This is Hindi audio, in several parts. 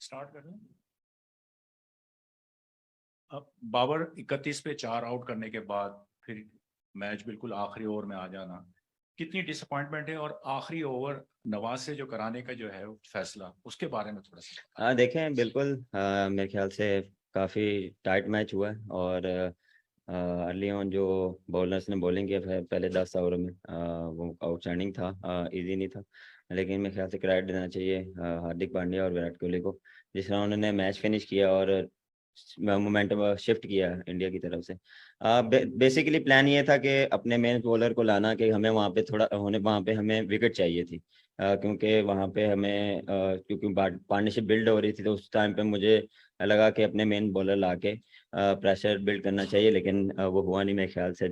स्टार्ट कर लें। अब बाबर 31 पे 4 आउट करने के बाद फिर मैच बिल्कुल आखिरी ओवर में आ जाना कितनी डिसअपॉइंटमेंट है, और आखिरी ओवर नवाज से जो कराने का जो है फैसला, उसके बारे में थोड़ा सा। हाँ देखें बिल्कुल, मेरे ख्याल से काफ़ी टाइट मैच हुआ है और अर्ली ऑन जो बॉलर्स ने बॉलिंग किया पहले 10 ओवर में वो आउटस्टैंडिंग था, इजी नहीं था। लेकिन मेरे ख्याल से क्रेडिट देना चाहिए हार्दिक पांड्या और विराट कोहली को, जिस तरह उन्होंने मैच फिनिश किया और मोमेंटम शिफ्ट किया इंडिया की तरफ से। बेसिकली प्लान ये था कि अपने मेन बॉलर को लाना, कि हमें वहाँ पे वहाँ पे हमें विकेट चाहिए थी, क्योंकि वहाँ पे हमें क्योंकि पार्टनरशिप बिल्ड हो रही थी, तो उस टाइम पे मुझे लगा कि अपने मेन बॉलर ला के प्रेशर बिल्ड करना चाहिए। लेकिन वो हुआ नहीं मेरे ख्याल से।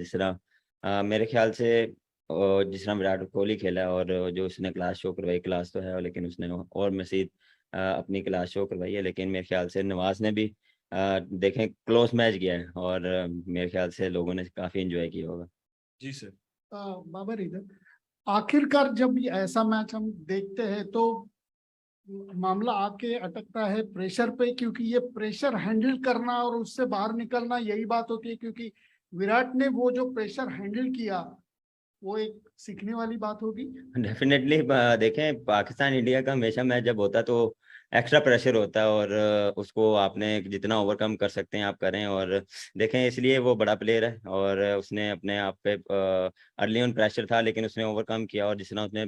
मेरे ख्याल से जिस तरह विराट कोहली खेला और जो उसने क्लास शो करवाई, क्लास तो है लेकिन उसने और मजीद अपनी क्लास शो करवाई है। लेकिन मेरे ख्याल से नवाज ने भी देखें क्लोज मैच गया है और मेरे ख्याल से लोगों ने काफ़ी इंजॉय किया होगा। जी सर। बाबर इधर आखिरकार जब ये ऐसा मैच हम देखते हैं तो मामला आके अटकता है प्रेशर पे, क्योंकि ये प्रेशर हैंडल करना और उससे बाहर निकलना यही बात होती है। क्योंकि विराट ने वो जो प्रेशर हैंडल किया वो एक सीखने वाली बात होगी। डेफिनेटली देखें, पाकिस्तान इंडिया का हमेशा मैच जब होता है तो एक्स्ट्रा प्रेशर होता है, और उसको आपने जितना ओवरकम कर सकते हैं आप करें। और देखें, इसलिए वो बड़ा प्लेयर है और उसने अपने आप पे अर्ली ऑन प्रेशर था लेकिन उसने ओवरकम किया, और जिस तरह उसने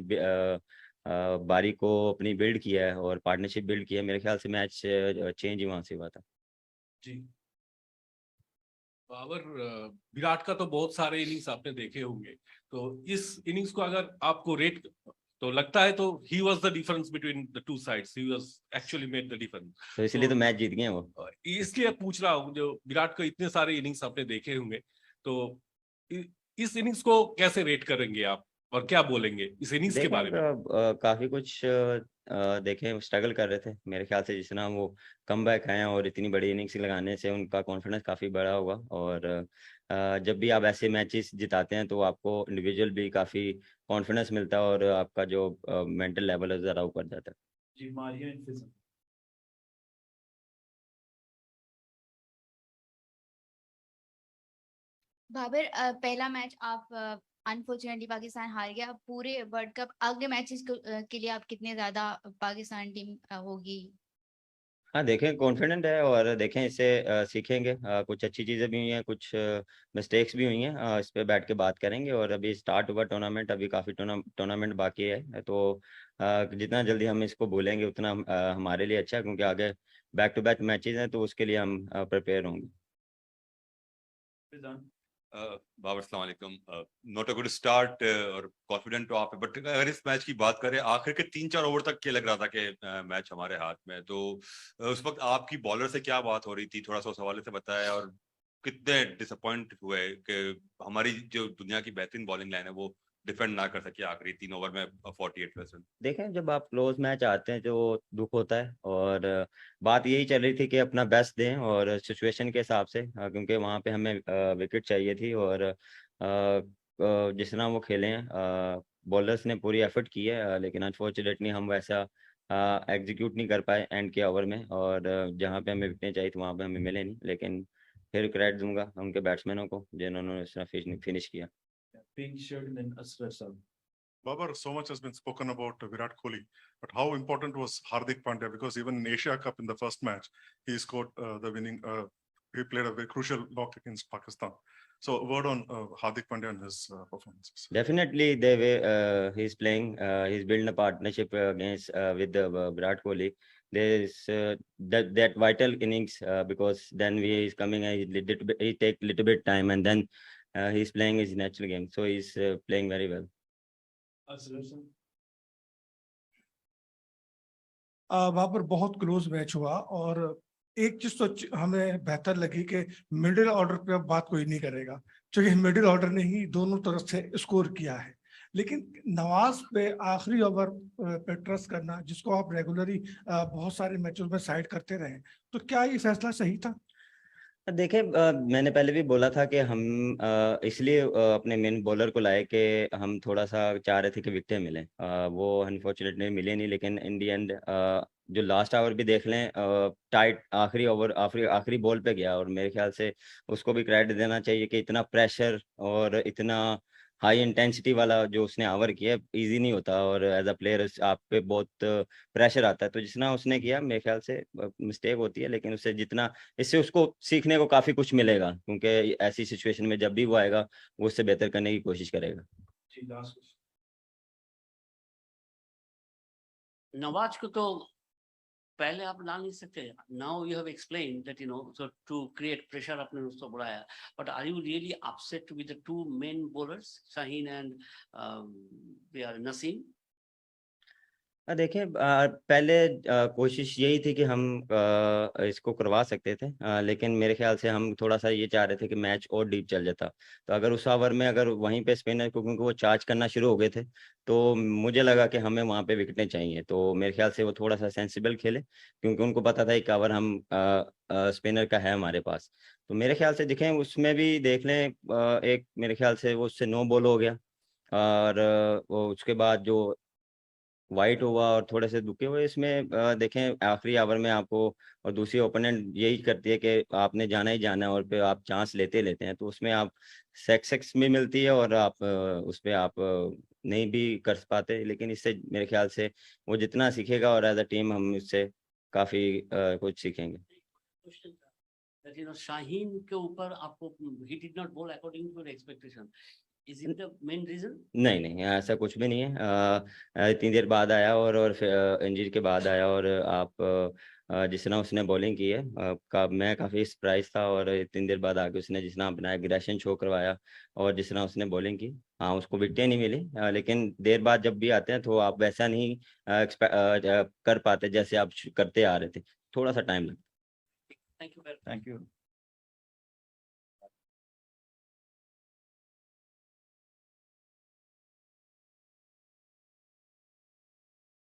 बारी को अपनी बिल्ड किया है और पार्टनरशिप बिल्ड किया है, मेरे ख्याल से मैच चेंज ही वहाँ से हुआ था। जी बाबर, विराट का तो बहुत सारे इनिंग्स आपने देखे होंगे, तो इस इनिंग्स को अगर आपको रेट तो लगता है तो he was the difference between the two sides, he was actually made the difference. तो इसलिए तो मैच जीत गए वो। इसलिए पूछ रहा हूँ, जो विराट को इतने सारे इनिंग्स आपने देखे होंगे, तो इस इनिंग्स को कैसे रेट करेंगे आप, और क्या बोलेंगे इस इनिंग्स के बारे में? काफी कुछ देखें, स्ट्रगल कर रहे थे मेरे ख्याल से। जिस तरह वो कम बैक आए और इतनी बड़ी इनिंग्स लगाने से उनका कॉन्फिडेंस काफी बड़ा होगा। और जब भी आप ऐसे मैचेस जिताते हैं तो आपको इंडिविजुअल भी काफी कॉन्फिडेंस मिलता है और आपका जो मेंटल लेवल है ज़रा ऊपर जाता है। जी मारिया इन्फिज़म। बाबर, पहला मैच आप अनफॉर्चुनेटली पाकिस्तान हार गया। पूरे वर्ल्ड कप अगले मैचेस के लिए आप कितने ज्यादा पाकिस्तान टीम होगी? हाँ देखें, कॉन्फिडेंट है और देखें इससे सीखेंगे। कुछ अच्छी चीज़ें भी हुई हैं, कुछ मिस्टेक्स भी हुई हैं। इस पे बैठ के बात करेंगे। और अभी स्टार्ट हुआ टूर्नामेंट, अभी काफ़ी टूर्नामेंट बाकी है, तो जितना जल्दी हम इसको भूलेंगे उतना हमारे लिए अच्छा है, क्योंकि आगे बैक टू बैक मैचेस हैं तो उसके लिए हम प्रिपेयर होंगे। बाबर अस्सलाम वालेकुम। नॉट अ गुड स्टार्ट और कॉन्फिडेंट तो आप है, बट अगर इस मैच की बात करें आखिर के 3-4 ओवर तक के लग रहा था कि मैच हमारे हाथ में है, तो उस वक्त आपकी बॉलर से क्या बात हो रही थी, थोड़ा सा उस हवाले से बताया। और कितने डिसअपॉइंट हुए कि हमारी जो दुनिया की बेहतरीन बॉलिंग लाइन है वो डिफेंड ना कर सके आखिरी 3 ओवर में 48%। देखें, जब आप क्लोज मैच आते हैं जो दुख होता है, और बात यही चल रही थी कि अपना बेस्ट दें और सिचुएशन के हिसाब से, क्योंकि वहाँ पे हमें विकेट चाहिए थी। और जिस तरह वो खेले हैं, बॉलर्स ने पूरी एफर्ट की है, लेकिन अनफॉर्चुनेटली हम वैसा एग्जीक्यूट नहीं कर पाए एंड के ओवर में। और जहाँ पे हमें विकेट चाहिए थी वहाँ पे हमें मिले नहीं। लेकिन फिर क्रेडिट दूंगा उनके बैट्समैनों को जिन्होंने इस तरह फिनिश किया। पिंक शर्ट एंड असगर साहब। Babar, so much has been spoken about Virat Kohli, but how important was Hardik Pandya? Because even in Asia Cup in the first match, he scored the winning. He played a very crucial knock against Pakistan. So, a word on Hardik Pandya and his performances. Definitely, the way he's playing, he's building a partnership against with Virat Kohli. There's that vital innings, because then he is coming and he take little bit time, and then he's playing his natural game. So he's playing very well. वहां पर बहुत क्लोज मैच हुआ और एक चीज तो हमें बेहतर लगी कि मिडिल ऑर्डर पे अब बात कोई नहीं करेगा, क्योंकि मिडिल ऑर्डर ने ही दोनों तरफ से स्कोर किया है। लेकिन नवाज पे आखिरी ओवर पे ट्रस्ट करना, जिसको आप रेगुलरली बहुत सारे मैचों में साइड करते रहे, तो क्या ये फैसला सही था? देखिए, मैंने पहले भी बोला था कि हम इसलिए अपने मेन बॉलर को लाए कि हम थोड़ा सा चाह रहे थे कि विकेटें मिलें। वो अनफॉर्चुनेटली मिले नहीं, लेकिन इन दी एंड जो लास्ट ओवर भी देख लें टाइट आखिरी ओवर आखिरी बॉल पे गया, और मेरे ख्याल से उसको भी क्रेडिट देना चाहिए कि इतना प्रेशर और इतना हाई इंटेंसिटी वाला जो उसने ओवर किया इजी नहीं होता, और एज अ प्लेयर आप पे बहुत प्रेशर आता है। तो जितना उसने किया मेरे ख्याल से मिस्टेक होती है, लेकिन उससे जितना इससे उसको सीखने को काफी कुछ मिलेगा, क्योंकि ऐसी सिचुएशन में जब भी वो आएगा वो उससे बेहतर करने की कोशिश करेगा। जी, last question. नवाज को तो पहले आप डाल नहीं सकते। Now you have explain that so to create pressure आपने उसको बढ़ाया, but are you really upset with the two main bowlers Shaheen and Naseem? देखिए पहले कोशिश यही थी कि हम इसको करवा सकते थे, लेकिन मेरे ख्याल से हम थोड़ा सा ये चाह रहे थे कि मैच और डीप चल जाता। तो अगर उस ओवर में अगर वहीं पे स्पिनर को, क्योंकि वो चार्ज करना शुरू हो गए थे, तो मुझे लगा कि हमें वहाँ पे विकेटें चाहिए। तो मेरे ख्याल से वो थोड़ा सा सेंसिबल खेले, क्योंकि उनको पता था एक ओवर हम स्पिनर का है हमारे पास। तो मेरे ख्याल से देखें उसमें भी देख लें एक मेरे ख्याल से वो उससे 9 बॉल हो गया, और वो उसके बाद जो वाइट हुआ और थोड़े से दुखे हुए इसमें देखें आखिरी ओवर में आपको, और दूसरी ओपोनेंट यही करती है कि आपने जाना ही जाना है, और फिर आप चांस लेते हैं, तो उसमें आप सक्सेस भी मिलती है और आप उस पर आप नहीं भी कर पाते। लेकिन इससे मेरे ख्याल से वो जितना सीखेगा और एज अ टीम हम इससे काफ़ी कुछ सीखेंगे। शाहीन के ऊपर आपको he did not bowl according to expectation, is it the main reason? नहीं ऐसा कुछ भी नहीं है। इतनी देर बाद आया और फिर इंजरी के बाद आया, और आप जिस तरह उसने बॉलिंग की है मैं काफ़ी सरप्राइज था, और इतनी देर बाद आके उसने जिस तरह अपना एग्रेशन शो करवाया और जिस तरह उसने बॉलिंग की, हाँ उसको विकेटें नहीं मिली, लेकिन देर बाद जब भी आते हैं तो आप वैसा नहीं कर पाते जैसे आप करते आ रहे थे, थोड़ा सा टाइम लगता है। Thank you. Thank you.